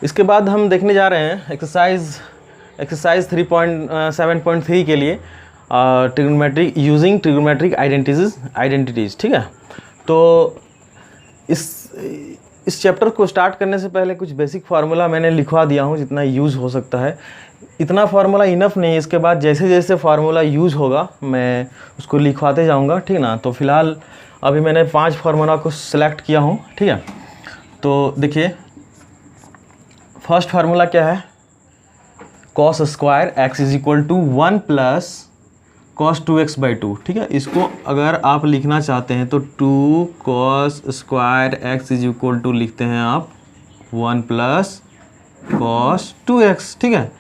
इसके बाद हम देखने जा रहे हैं एक्सरसाइज 3.7.3 के लिए ट्रिग्नोमेट्रिक यूजिंग ट्रिग्नोमेट्रिक आइडेंटिटीज़। ठीक है, तो इस चैप्टर को स्टार्ट करने से पहले कुछ बेसिक फार्मूला मैंने लिखवा दिया हूँ, जितना यूज़ हो सकता है। इतना फार्मूला इनफ नहीं है, इसके बाद जैसे जैसे फार्मूला यूज़ होगा मैं उसको लिखवाते जाऊँगा। ठीक ना, तो फिलहाल अभी मैंने 5 फार्मूला को सिलेक्ट किया हूँ। ठीक है, तो देखिए फर्स्ट फार्मूला क्या है, cos square x is equal to 1 plus cos 2x by 2। ठीक है, इसको अगर आप लिखना चाहते हैं तो 2 cos square x is equal to लिखते हैं आप 1 प्लस cos 2x। ठीक है,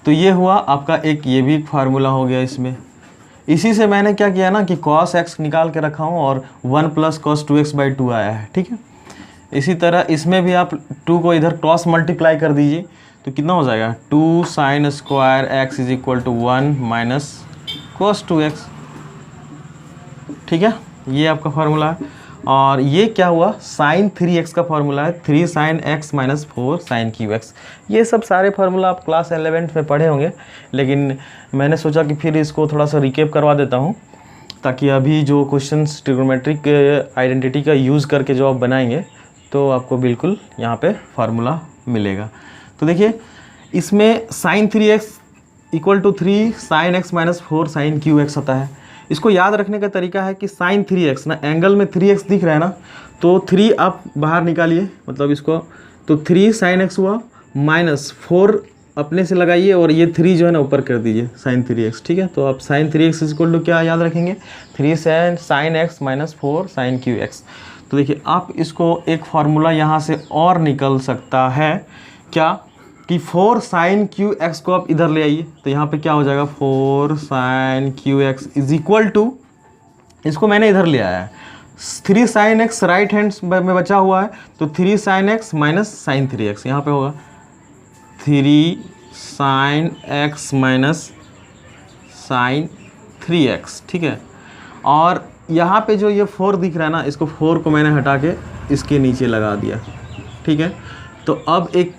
तो ये हुआ आपका एक, ये भी फार्मूला हो गया इसमें। इसी से मैंने क्या किया ना कि cos x निकाल के रखा हूँ और 1 प्लस cos 2x बाई 2 आया है। ठीक है, इसी तरह इसमें भी आप 2 को इधर क्रॉस मल्टीप्लाई कर दीजिए तो कितना हो जाएगा, 2 sine square x is equal to 1 minus cos 2x। ठीक है, ये आपका फार्मूला है। और ये क्या हुआ, साइन 3x का फार्मूला है, 3 sine x minus 4 sine QX। ये सब सारे फार्मूला आप क्लास 11 में पढ़े होंगे, लेकिन मैंने सोचा कि फिर इसको थोड़ा सा रिकेप करवा देता हूँ, ताकि अभी जो क्वेश्चंस ट्रिग्नोमेट्रिक आइडेंटिटी का यूज़ करके जो आप बनाएंगे तो आपको बिल्कुल यहाँ पे फार्मूला मिलेगा। तो देखिए इसमें sine 3x equal to 3 sine x minus 4 sine QX आता है। इसको याद रखने का तरीका है कि साइन 3x ना, एंगल में 3x दिख रहा है ना, तो 3 आप बाहर निकालिए, मतलब इसको, तो 3 साइन x हुआ माइनस 4 अपने से लगाइए और ये 3 जो है ना ऊपर कर दीजिए साइन 3x। ठीक है, तो आप साइन 3x इक्वल टू क्या याद रखेंगे, 3 sine x minus 4 sine QX। तो देखिए आप इसको एक फार्मूला यहाँ से और निकल सकता है क्या, कि 4 साइन QX को आप इधर ले आइए, तो यहाँ पे क्या हो जाएगा, 4 sine QX is equal to, इसको मैंने इधर ले आया है, 3 साइन x राइट हैंड में बचा हुआ है, तो 3 sine x minus sine 3x यहाँ पे होगा 3 sine x minus sine 3x। ठीक है, और यहाँ पे जो ये 4 दिख रहा है ना, इसको 4 को मैंने हटा के इसके नीचे लगा दिया। ठीक है, तो अब एक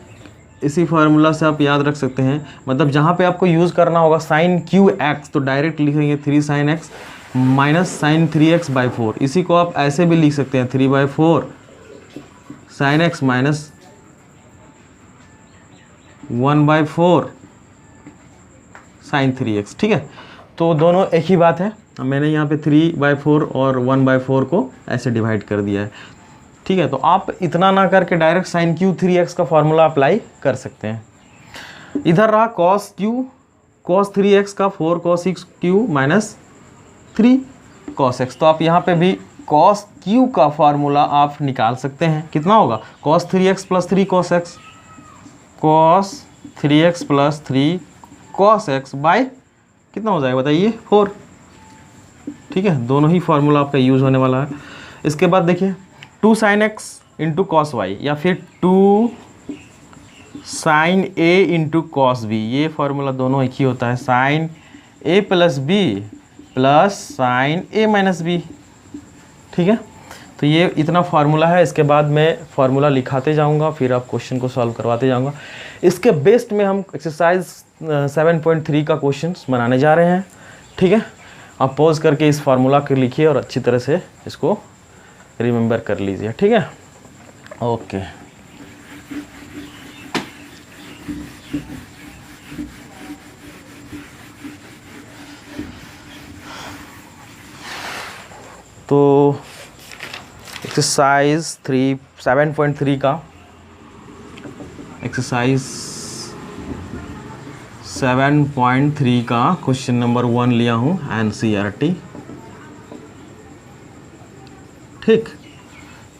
इसी फार्मूला से आप याद रख सकते हैं, मतलब जहाँ पे आपको यूज़ करना होगा साइन QX तो डायरेक्ट लिखेंगे 3 sine x minus sine 3x by 4। इसी को आप ऐसे भी लिख सकते हैं 3 by 4 sine x minus 1 by 4 sine 3x। ठीक है, तो दोनों एक ही बात है, मैंने यहाँ पे 3 बाई 4 और 1 बाई 4 को ऐसे डिवाइड कर दिया है। ठीक है, तो आप इतना ना करके डायरेक्ट साइन Q3x का फार्मूला अप्लाई कर सकते हैं। इधर रहा cos 3x का 4 cos 6Q minus 3 cos x, तो आप यहाँ पे भी cos Q का फार्मूला आप निकाल सकते हैं। कितना होगा, cos 3x plus 3 cos x, cos 3x plus 3 cos x by कितना हो जाएगा बताइए, 4। ठीक है, दोनों ही फार्मूला आपका यूज़ होने वाला है। इसके बाद देखिए 2 sine x into cos y, या फिर 2 sine a into cos b, ये फार्मूला दोनों एक ही होता है, sine a plus B plus sine a minus b. ठीक है, तो ये इतना फार्मूला है। इसके बाद मैं फार्मूला लिखाते जाऊंगा, फिर आप क्वेश्चन को सॉल्व करवाते जाऊंगा। इसके बेस्ट में हम एक्सरसाइज 7.3 का क्वेश्चंस बनाने जा रहे हैं। ठीक है, आप पॉज करके इस फार्मूला को लिखिए और अच्छी तरह से इसको रिमेंबर कर लीजिए। ठीक है, ओके। तो एक्सरसाइज 7.3 का एक्सरसाइज 7.3 का क्वेश्चन नंबर 1 लिया हूँ NCERT। ठीक,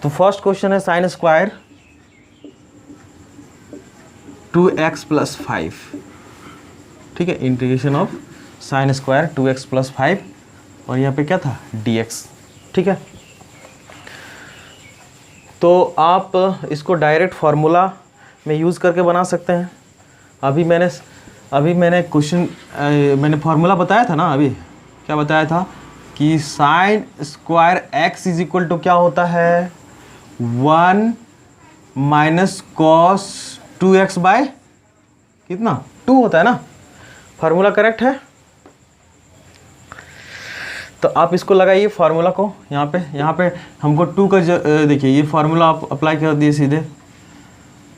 तो फर्स्ट क्वेश्चन है साइन स्क्वायर 2x प्लस 5। ठीक है, integration of sine square 2x plus 5, और यहाँ पे क्या था, dx। ठीक है, तो आप इसको डायरेक्ट फार्मूला में यूज़ करके बना सकते हैं। अभी मैंने क्वेश्चन मैंने फार्मूला बताया था ना, अभी क्या बताया था कि sine square x is equal to क्या होता है, 1 माइनस कॉस 2x बाय कितना 2 होता है ना, फार्मूला करेक्ट है। तो आप इसको लगाइए फार्मूला को यहाँ पे हमको 2 का देखिए ये फार्मूला आप अप्लाई कर दिए सीधे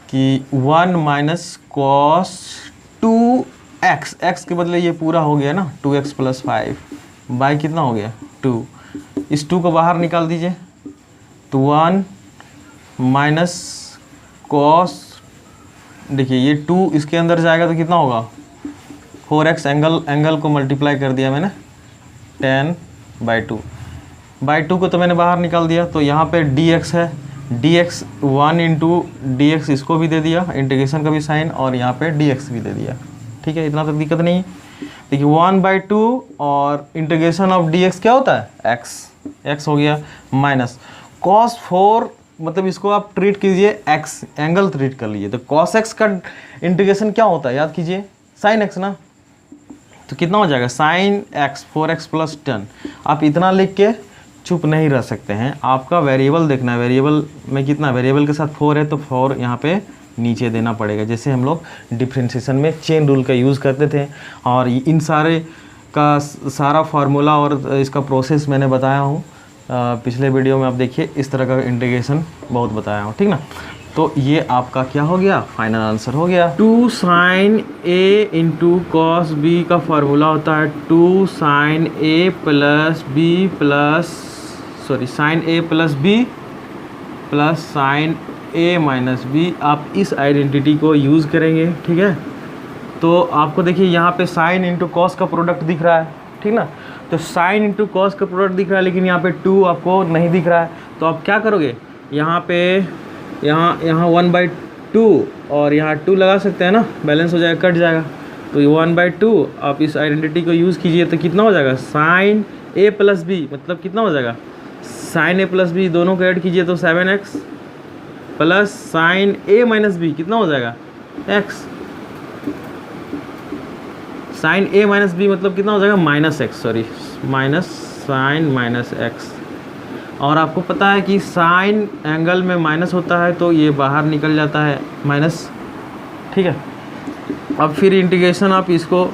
कि 1 माइनस कॉस 2x, x के बदले ये पूरा हो गया ना 2x प्लस 5 बाई कितना हो गया 2, इस 2 को बाहर निकाल दीजिए तो 1 माइनस कॉस, देखिए ये 2 इसके अंदर जाएगा तो कितना होगा 4x, एंगल को मल्टीप्लाई कर दिया मैंने 10/2 को तो मैंने बाहर निकाल दिया। तो यहाँ पे dx है, dx 1 इंटू डी इसको भी दे दिया, इंटीग्रेशन का भी साइन, और यहाँ पे dx भी दे दिया। ठीक है, इतना तक दिक्कत नहीं है। देखिए 1/2 और इंटीग्रेशन ऑफ dx क्या होता है x हो गया, माइनस cos 4, मतलब इसको आप ट्रीट कीजिए x, एंगल ट्रीट कर लीजिए। तो cos x का इंटीग्रेशन क्या होता है याद कीजिए, sin x ना, तो कितना हो जाएगा sin x 4x प्लस 10। आप इतना लिख के चुप नहीं रह सकते हैं, आपका वेरिएबल देखना है, वेरिएबल में कितना, वेरिएबल के साथ 4 है तो 4 यहाँ पे नीचे देना पड़ेगा, जैसे हम लोग डिफ्रेंशिएशन में चेन रूल का यूज़ करते थे। और इन सारे का सारा फार्मूला और इसका प्रोसेस मैंने बताया हूँ पिछले वीडियो में, आप देखिए इस तरह का इंटीग्रेशन बहुत बताया हूँ, ठीक ना। तो ये आपका क्या हो गया, फाइनल आंसर हो गया। 2 sin a into cos B का फार्मूला होता है 2 sin a plus B sin a plus B plus sin a minus B. आप इस आइडेंटिटी को यूज़ करेंगे, ठीक है। तो आपको देखिए यहाँ पे साइन इंटू कॉस का प्रोडक्ट दिख रहा है, ठीक ना। तो साइन इंटू कॉस का प्रोडक्ट दिख रहा है, लेकिन यहाँ पे 2 आपको नहीं दिख रहा है। तो आप क्या करोगे, यहाँ पे यहाँ 1/2 और यहाँ 2 लगा सकते हैं ना, बैलेंस हो जाएगा, कट जाएगा। तो ये 1/2 आप इस आइडेंटिटी को यूज़ कीजिए तो कितना हो जाएगा साइन a प्लस बी, मतलब कितना हो जाएगा साइन a प्लस बी, दोनों को ऐड कीजिए तो 7x plus sine a minus B कितना हो जाएगा x, sine a minus B मतलब कितना हो जाएगा minus x, sorry minus sine minus x। और आपको पता है कि साइन एंगल में माइनस होता है तो ये बाहर निकल जाता है माइनस, ठीक है। अब फिर इंटीग्रेशन आप इसको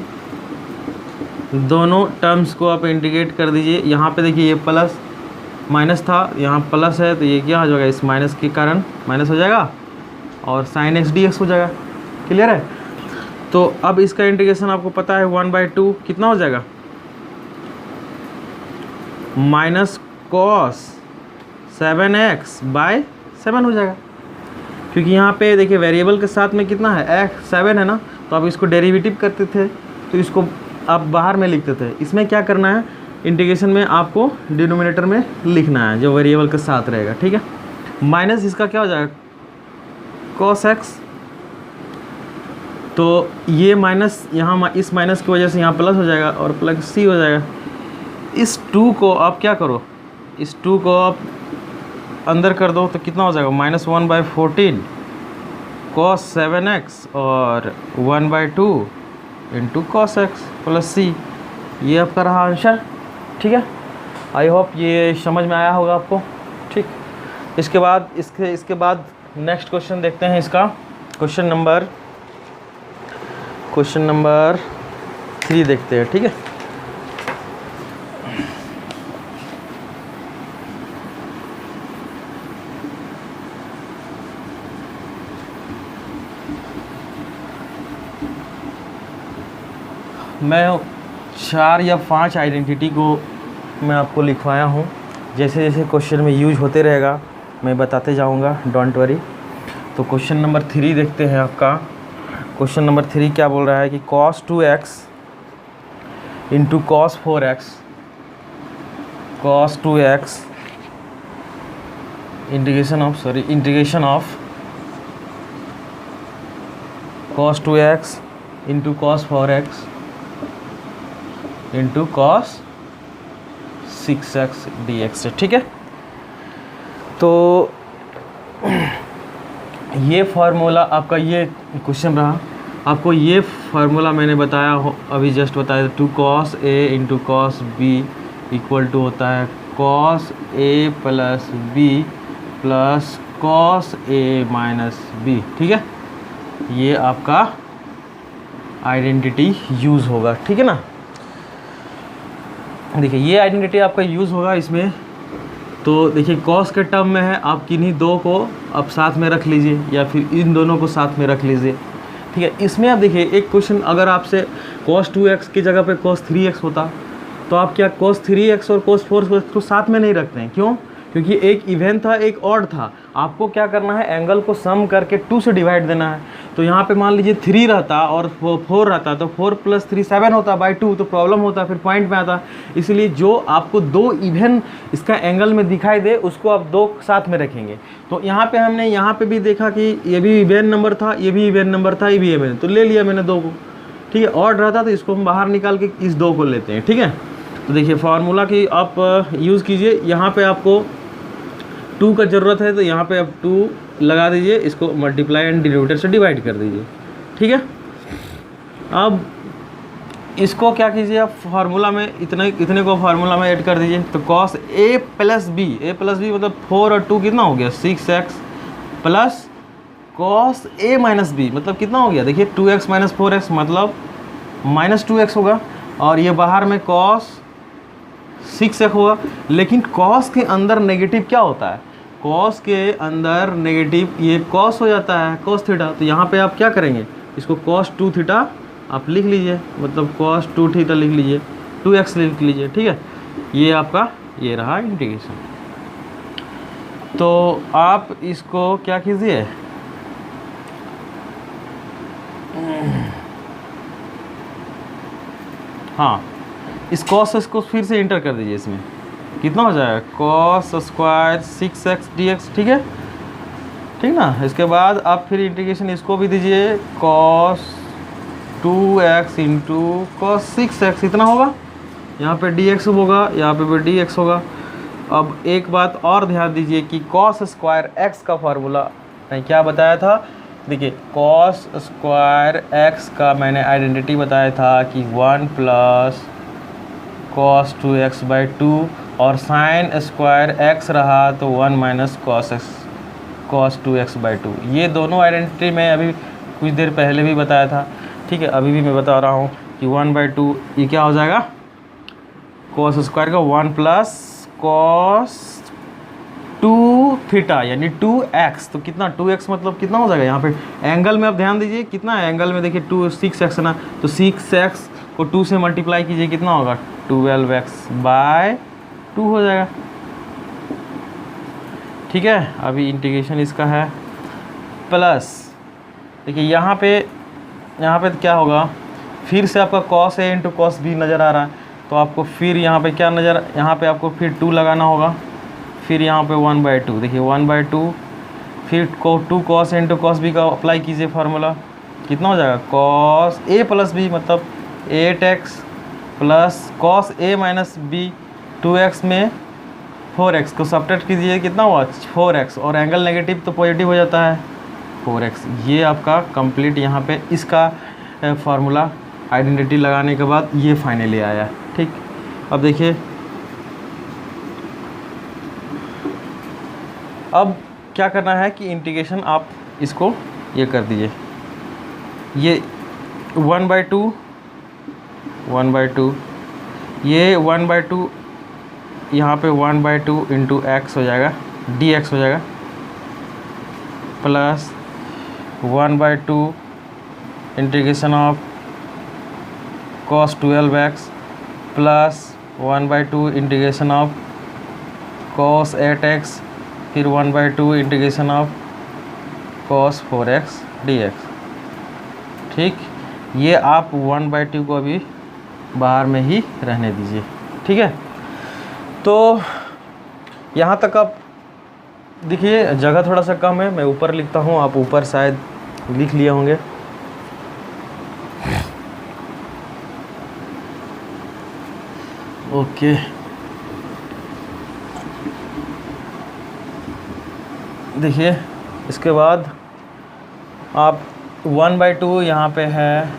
दोनों टर्म्स को आप इंटीग्रेट कर दीजिए। यहाँ पे देखिए ये प्लस माइनस था, यहाँ प्लस है तो ये क्या हो जाएगा, इस माइनस के कारण माइनस हो जाएगा और साइन एक्स डी एक्स हो जाएगा। क्लियर है। तो अब इसका इंटीग्रेशन आपको पता है 1/2 कितना हो जाएगा माइनस कॉस 7x/7 हो जाएगा, क्योंकि यहाँ पे देखिए वेरिएबल के साथ में कितना है x 7 है ना, तो आप इसको डेरिवेटिव करते थे तो इसको आप बाहर में लिखते थे। इसमें क्या करना है, इंटीग्रेशन में आपको डिनोमिनेटर में लिखना है जो वेरिएबल के साथ रहेगा, ठीक है। माइनस इसका क्या हो जाएगा cos x, तो ये माइनस यहाँ इस माइनस की वजह से यहाँ प्लस हो जाएगा और प्लस c हो जाएगा। इस 2 को आप क्या करो, इस 2 को आप अंदर कर दो तो कितना हो जाएगा -1/14 cos 7x और 1/2 into cos x plus c। ये आपका रहा आंसर, ठीक है। आई होप ये समझ में आया होगा आपको, ठीक। इसके बाद नेक्स्ट क्वेश्चन देखते हैं। इसका क्वेश्चन नंबर 3 देखते हैं, ठीक है। मैं 4 या 5 आइडेंटिटी को मैं आपको लिखवाया हूँ, जैसे जैसे क्वेश्चन में यूज होते रहेगा मैं बताते जाऊँगा, डोंट वरी। तो क्वेश्चन नंबर 3 देखते हैं। आपका क्वेश्चन नंबर 3 क्या बोल रहा है कि cos 2x into cos 4x cos 2x integration of cos 2x into cos 4x into cos 6x dx है, ठीक है। तो ये फार्मूला आपका, ये क्वेश्चन रहा। आपको ये फार्मूला मैंने बताया हो, अभी जस्ट बताया 2 cos a into cos b equal to होता है cos a plus b plus cos a minus b, ठीक है। ये आपका आइडेंटिटी यूज़ होगा, ठीक है ना। देखिए ये आइडेंटिटी आपका यूज़ होगा इसमें। तो देखिए कॉस के टर्म में है, आप किन्हीं दो को अब साथ में रख लीजिए या फिर इन दोनों को साथ में रख लीजिए, ठीक है। इसमें आप देखिए एक क्वेश्चन, अगर आपसे cos 2x की जगह पे cos 3x होता तो आप क्या cos 3x और cos 4x को साथ में नहीं रखते हैं, क्यों? क्योंकि एक इवेंट था, एक ऑड था। आपको क्या करना है, एंगल को सम करके 2 से डिवाइड देना है। तो यहाँ पे मान लीजिए 3 रहता और 4 रहता, तो 4 + 3 7 होता बाई 2, तो प्रॉब्लम होता, फिर पॉइंट में आता। इसलिए जो आपको 2 इवन इसका एंगल में दिखाई दे उसको आप 2 साथ में रखेंगे। तो यहाँ पे हमने यहाँ पे भी देखा कि ये भी इवन नंबर था, ये भी इवन नंबर था, ये भी इवन, तो ले लिया मैंने 2 को, ठीक है। ऑड रहता तो इसको हम बाहर निकाल के इस 2 को लेते हैं, ठीक है। तो देखिए फार्मूला की आप यूज़ कीजिए। यहाँ पे आपको 2 का ज़रूरत है तो यहाँ पे आप 2 लगा दीजिए, इसको मल्टीप्लाई एंड डिनोमिनेटर से डिवाइड कर दीजिए, ठीक है। अब इसको क्या कीजिए, आप फार्मूला में इतने को फार्मूला में ऐड कर दीजिए। तो cos a + b मतलब 4 और 2 कितना हो गया, 6x plus cos a - b मतलब कितना हो गया, देखिए 2x - 4x मतलब -2x होगा, और ये बाहर में cos 6x होगा। लेकिन cos के अंदर नेगेटिव क्या होता है, cos के अंदर नेगेटिव ये cos हो जाता है, cos थीटा। तो यहाँ पे आप क्या करेंगे, इसको cos 2 थीटा आप लिख लीजिए, मतलब cos 2 थीटा लिख लीजिए, 2x लिख लीजिए, ठीक है। ये आपका ये रहा इंटीग्रेशन। तो आप इसको क्या कीजिए, हाँ, इस cos को फिर से इंटर कर दीजिए, इसमें कितना हो जाएगा, cos स्क्वायर 6x dx, ठीक है, ठीक ना। इसके बाद आप फिर इंटीग्रेशन इसको भी दीजिए, cos 2x × cos 6x इतना होगा, यहाँ पे dx होगा, यहाँ पे भी dx होगा। अब एक बात और ध्यान दीजिए कि cos स्क्वायर x का फार्मूला मैंने क्या बताया था, देखिए cos स्क्वायर x का मैंने आइडेंटिटी बताया था कि 1 + cos 2x/2, और sin स्क्वायर x रहा तो 1 - cos 2x/2। ये दोनों आइडेंटिटी मैं अभी कुछ देर पहले भी बताया था, ठीक है। अभी भी मैं बता रहा हूँ कि 1/2 ये क्या हो जाएगा, cos स्क्वायर का 1 + cos 2 थीटा यानी 2x। तो कितना 2x मतलब कितना हो जाएगा, यहाँ पे एंगल में आप ध्यान दीजिए कितना है एंगल में, देखिए 6x है ना, तो 6x को 2 से मल्टीप्लाई कीजिए, कितना होगा 12x/2 हो जाएगा, ठीक है। अभी इंटीग्रेशन इसका है प्लस, देखिए यहाँ पे क्या होगा, फिर से आपका cos a × cos b नज़र आ रहा है, तो आपको फिर यहाँ पे क्या नज़र, यहाँ पे आपको फिर 2 लगाना होगा, फिर यहाँ पे 1/2, देखिए 1/2, फिर 2 cos a × cos b का अप्लाई कीजिए फार्मूला, कितना हो जाएगा, cos a + b मतलब 8x plus cos a - b 2x में 4x को सब्ट्रैक्ट कीजिए, कितना हुआ 4x, और एंगल नेगेटिव तो पॉजिटिव हो जाता है 4x। ये आपका कंप्लीट यहाँ पे इसका फार्मूला आइडेंटिटी लगाने के बाद ये फाइनली आया, ठीक। अब देखिए, अब क्या करना है कि इंटीग्रेशन आप इसको ये कर दीजिए, ये 1/2 ये 1/2 यहाँ पे 1/2 × x हो जाएगा, dx हो जाएगा, plus 1/2 integration of cos 12x plus 1/2 integration of cos 8x, फिर 1/2 integration of cos 4x dx, ठीक। ये आप 1/2 को अभी बाहर में ही रहने दीजिए, ठीक है। तो यहाँ तक आप देखिए, जगह थोड़ा सा कम है, मैं ऊपर लिखता हूँ, आप ऊपर शायद लिख लिए होंगे। ओके, देखिए इसके बाद आप 1/2 यहाँ पे है,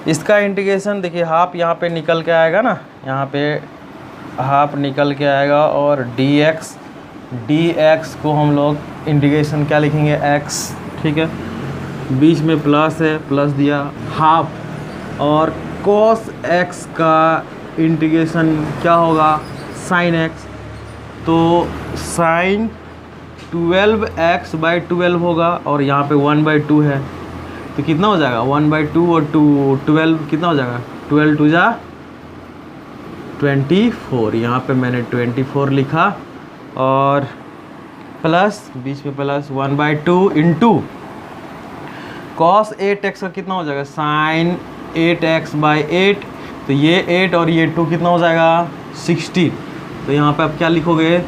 इसका इंटीग्रेशन देखिए हाफ यहाँ पे निकल के आएगा ना, यहाँ पे हाफ निकल के आएगा, और dx को हम लोग इंटीग्रेशन क्या लिखेंगे x, ठीक है। बीच में प्लस है, प्लस दिया हाफ, और cos x का इंटीग्रेशन क्या होगा, sin x, तो sin 12x/12 होगा, और यहाँ पे 1/2 है, तो कितना हो जाएगा 1/2 और 12 कितना हो जाएगा, 12 2 जा 24, यहाँ पे मैंने 24 लिखा, और प्लस बीच में प्लस 1/2 इंटू cos 8x का कितना हो जाएगा, sin 8x/8, तो ये 8 और ये 2 कितना हो जाएगा 16, तो यहाँ पे आप क्या लिखोगे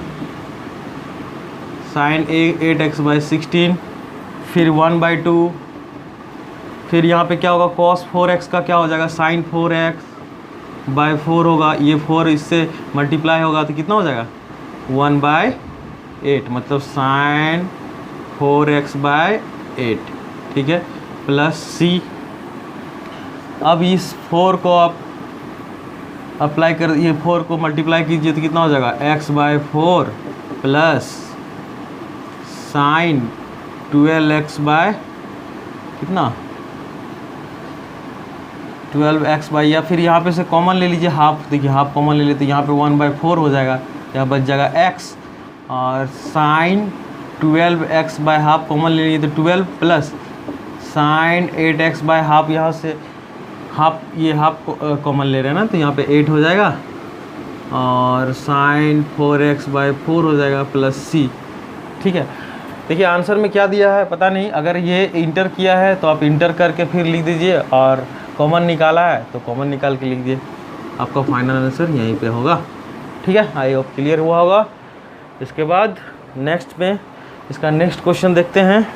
sin 8x/16, फिर 1/2, फिर यहाँ पे क्या होगा cos 4x का क्या हो जाएगा sin 4x/4 होगा, ये 4 इससे मल्टीप्लाई होगा तो कितना हो जाएगा 1/8, मतलब sin 4x/8, ठीक है, प्लस c। अब इस 4 को आप अप्लाई कर, ये 4 को मल्टीप्लाई कीजिए तो कितना हो जाएगा x/4 प्लस sin 12x कितना 12x, या फिर यहाँ पे से कॉमन ले लीजिए हाफ, देखिए हाफ कॉमन ले लेते, यहाँ पे 1/4 हो जाएगा, यहाँ बच जाएगा x, और sin 12x/हाफ कॉमन ले लीजिए तो 12 प्लस sin 8x/हाफ, यहाँ से हाफ, ये हाफ कॉमन ले रहे हैं ना, तो यहाँ पे 8 हो जाएगा, और sin 4x/4 हो जाएगा प्लस c, ठीक है। देखिए आंसर में क्या दिया है पता नहीं, अगर ये इंटर किया है तो आप इंटर करके फिर लिख दीजिए, और कॉमन निकाला है तो कॉमन निकाल के लिख दीजिए, आपका फाइनल आंसर यहीं पे होगा, ठीक है। आई होप क्लियर हुआ होगा। इसके बाद नेक्स्ट में इसका नेक्स्ट क्वेश्चन देखते हैं।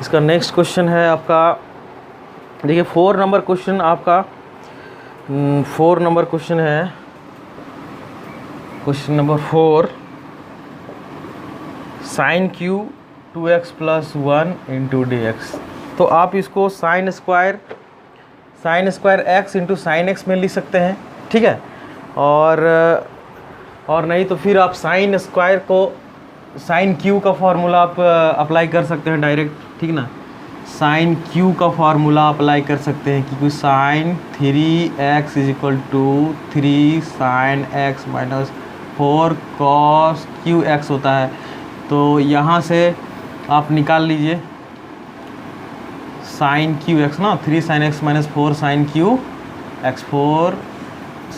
इसका नेक्स्ट क्वेश्चन है आपका, देखिए 4 नंबर क्वेश्चन आपका, 4 नंबर क्वेश्चन है, question number 4, sin q 2x + 1 × dx। तो आप इसको sin square x into sine x में लिख सकते हैं, ठीक है, और नहीं तो फिर आप sin स्क्वायर को sin q का फार्मूला आप अप्लाई कर सकते हैं डायरेक्ट, ठीक ना, sin q का फार्मूला अप्लाई कर सकते हैं, क्योंकि sin 3x = 3 sin x - 4 cos qx होता है, तो यहाँ से आप निकाल लीजिए sin qx ना, 3 sin x - 4 sin qx, 4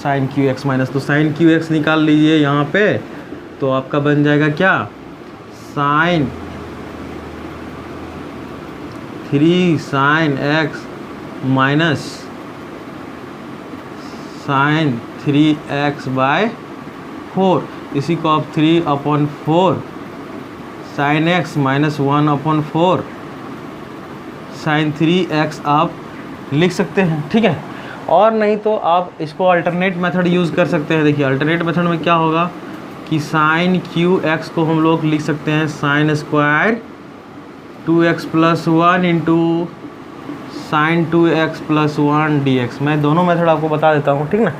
sin qx minus, तो sin qx निकाल लीजिए यहाँ पे, तो आपका बन जाएगा क्या, sin 3 sin x minus sin 3x/4, इसी को आप 3/4 sin x - 1/4 sin 3x आप लिख सकते हैं, ठीक है। और नहीं तो आप इसको अल्टरनेट मेथड यूज़ कर सकते हैं। देखिए अल्टरनेट मेथड में क्या होगा कि sin qx को हम लोग लिख सकते हैं sin square 2x + 1 × sin 2x + 1 dx। मैं दोनों मेथड आपको बता देता हूँ, ठीक ना।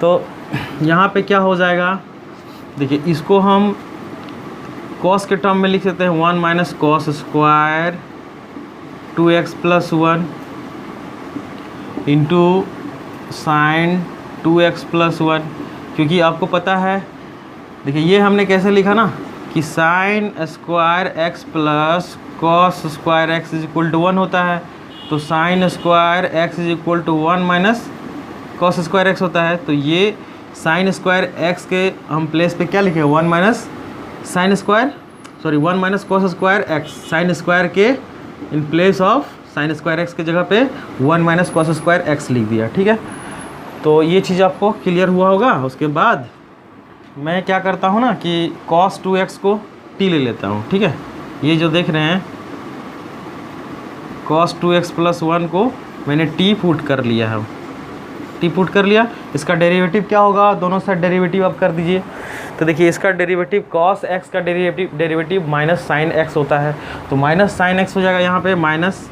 तो यहाँ पे क्या हो जाएगा, देखिए इसको हम cos के टर्म में लिख सकते हैं 1 - cos square 2x + 1 into sin 2x + 1, क्योंकि आपको पता है, देखिए ये हमने कैसे लिखा ना कि sin square x + cos square x = 1 होता है, तो sin square x = 1 - cos square x होता है, तो ये sin स्क्वायर x के हम प्लेस पे क्या लिखे 1 - sin square 1 - cos square x, sin square के in place of sin square x के जगह पे 1 - cos स्क्वायर x लिख दिया, ठीक है। तो ये चीज़ आपको क्लियर हुआ होगा। उसके बाद मैं क्या करता हूँ ना कि cos 2x को t ले लेता हूँ, ठीक है। ये जो देख रहे हैं cos 2x + 1 को मैंने t पुट कर लिया है, टी पुट कर लिया। इसका डेरिवेटिव क्या होगा, दोनों साइड डेरिवेटिव आप कर दीजिए। तो देखिए इसका डेरिवेटिव कॉस एक्स का डेरिवेटिव माइनस साइन एक्स होता है, तो माइनस साइन एक्स हो जाएगा यहाँ पे, माइनस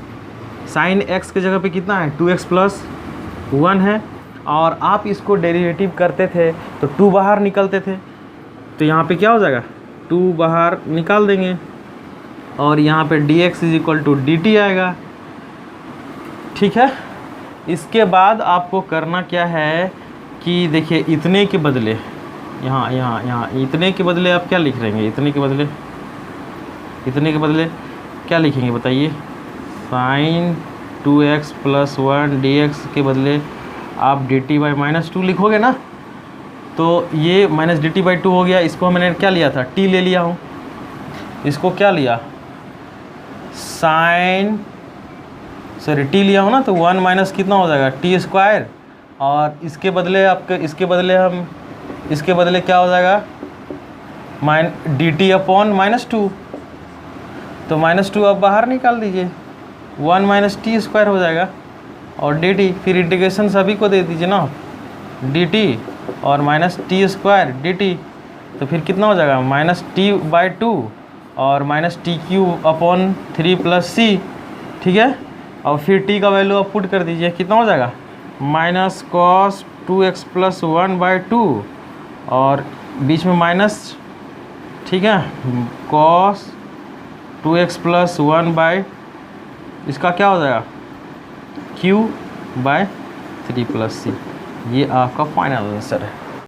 साइन एक्स के जगह पे कितना है 2x + 1 है। और आप इसको डेरिवेटिव करते थे तो 2 बाहर निकलते थे, तो यहाँ पे क्या हो जाएगा 2 बाहर निकाल देंगे और यहाँ पे dx = dt आएगा। ठीक है, इसके बाद आपको करना क्या है कि देखिए इतने के बदले यहाँ इतने के बदले आप क्या लिख रहेंगे, इतने के बदले क्या लिखेंगे बताइए। साइन 2x + 1 dx के बदले आप dt/-2 लिखोगे ना, तो ये -dt/2 हो गया। इसको मैंने क्या लिया था, t ले लिया हूँ, इसको क्या लिया साइन t लिया हूँ ना, तो 1 माइनस कितना हो जाएगा t²। और इसके बदले क्या हो जाएगा dt/-2, तो -2 आप बाहर निकाल दीजिए, 1 - t² हो जाएगा और dt। फिर इंटीग्रेशन सभी को दे दीजिए ना, dt और -t² dt, तो फिर कितना हो जाएगा -t/2 और -t³/3 + c। ठीक है, और फिर t का वैल्यू आप पुट कर दीजिए, कितना हो जाएगा -cos 2x + 1/2 और बीच में माइनस, ठीक है, cos 2x + 1/ इसका क्या हो जाएगा q/3 + c। ये आपका फाइनल आंसर है।